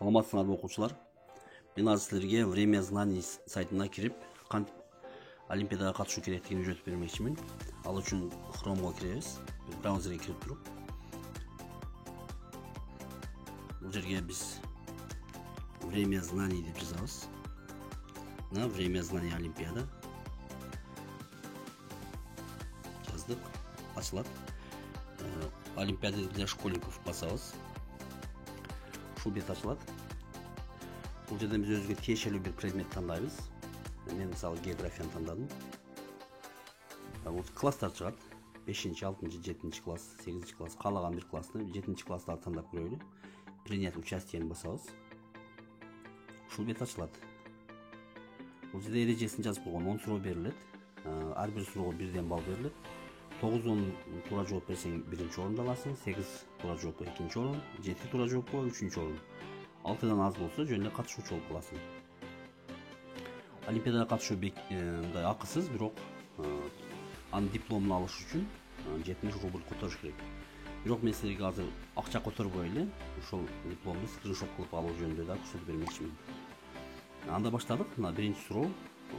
Саламатсыңарбы окуучулар? Мен азыр силерге Время знаний сайтына кирип, кантип олимпиадага катышуу керектигин үйрөтүп бермекчимин. Ал үчүн Chrome'га киребиз. Браузерге кирип туруп, бул жерге биз Время знаний деп жазабыз. На Время знаний олимпиада жаздык, ачылат. Олимпиада для школьников басабыз. Ушул бет ачылат. Бул жерден биз өзүбүзгө тиешелүү бир предмет тандайбыз. Мен мисалы географияны тандадым. Бул класстар чыгат. 5-6, 7 класс, 8 класс, каалаган бир классты 7 класстарды тандап көрөлү. Принять участиени басабыз. Ушул бет ачылат. Бул жерде эрежесин жазып койгон 10 суроо берилет. Ар бир суроого 1ден балл берилет. 9-10 туура жооп берсең биринчи орунду аласың, 8 туура жооп экинчи орун, 7 туура жооп үчүнчү орун. 6-дан аз болсо жөн эле катышуучу болуп каласың. Олимпиадага катышуу мындай акысыз, бирок анын дипломун алыш үчүн 70 рубль которуш керек. Бирок мен силерге азыр акча которбой эле ошол дипломду скриншот кылып алуу жөнүндө да көрсөтүп бермекчимин. Анда баштадык. Мына биринчи суроо.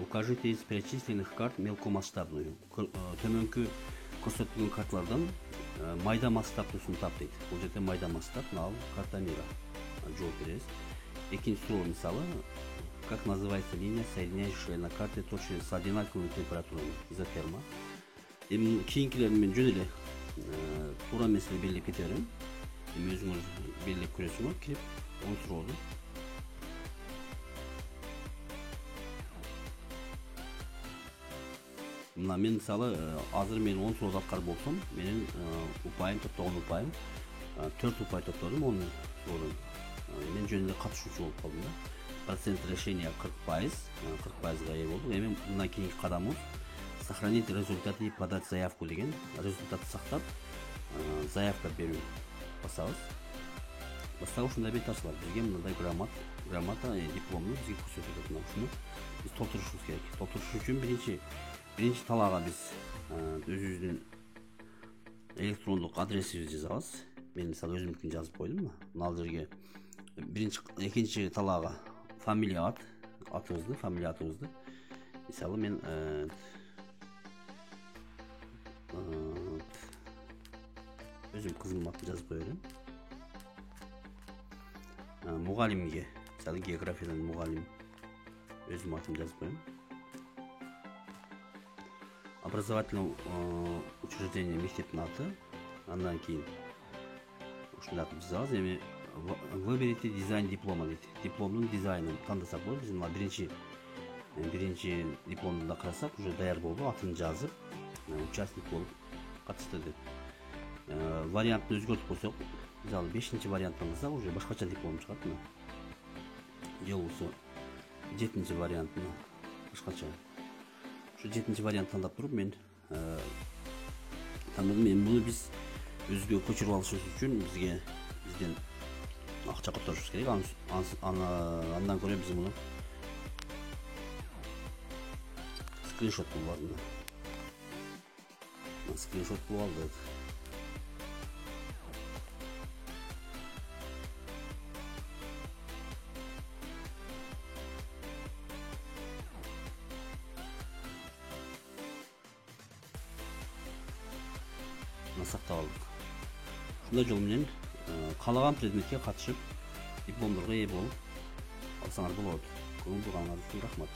Укажите из перечисленных карт мелкомасштабную. Төмөнкү көрсөтүлгөн карталардан майда масштабтуусун тап дейт. Бул жерде майда масштаб, ал карта мира. Жооп беребиз. Экинчи суроо мисалы, как называется линия, соединяющая на карте точки с одинаковыми температурами, изотерма. Эми кийинкилерин мен жөн эле туура эмесин белгилеп кете берем. Эми өзүңөр белгилеп көрөсүңөр, кирип 10 суроодо. Мына мен мисалы азыр мен 10 суроо аткарып болсом, менин упайым, топтогон упайым 4 упай топтодум 10 суроодон. Мен жөн эле катышуучу болуп калдым да. Процент решения 40%, 40%га ээ болдук. Эми мындан кийинки кадамыбыз сохранить результаты и подать заявку деген. Результатты сактап, заявка берүү басабыз. Баста ушундай бет ачылат. Бизге мындай грамота дипломду бизге көрсөтөт. Ушуну биз толтурушубуз керек. Толтуруш үчүн биринчи талаага биз өзүбүздүн электрондук адресибизди жазабыз. Мен мисалы өзүмдүкүн жазып койдум. Мына жерге экинчи талаага фамилия атыбызды. Мисалы мен өзүм кызымдын атын жазып кое берем. Мугалимге, мисалы географиядан мугалим өзүмдүн атымды жазып коем. Образовательный учреждение мектептин аты. Андан кийин ушундай атып жазабыз. Эми выберите дизайн диплома дейт. Дипломдун дизайнын тандасак болот. Биз мына биринчи дипломду да карасак, уже даяр болду, атын жазып, участник болуп катышты деп. Вариантын өзгөртүп койсок, мисалы 5-чи вариант тандасак, уже башкача диплом чыгат. Же болбосо 7-чи вариантын башкача. Ушу 7-чи вариант тандап туруп мен тандадым. Эми муну биз өзгө көчүрүп алышыбыз үчүн бизден акча которушубуз керек. Андан көрө биз муну скриншот кылып алдым. Скриншот кылып алдык. Сактап алдык. Ушундай жол менен каалаган предметке катышып, дипломдорго ээ болуп алсаңар болот. Көңүл бурганыңар үчүн рахмат.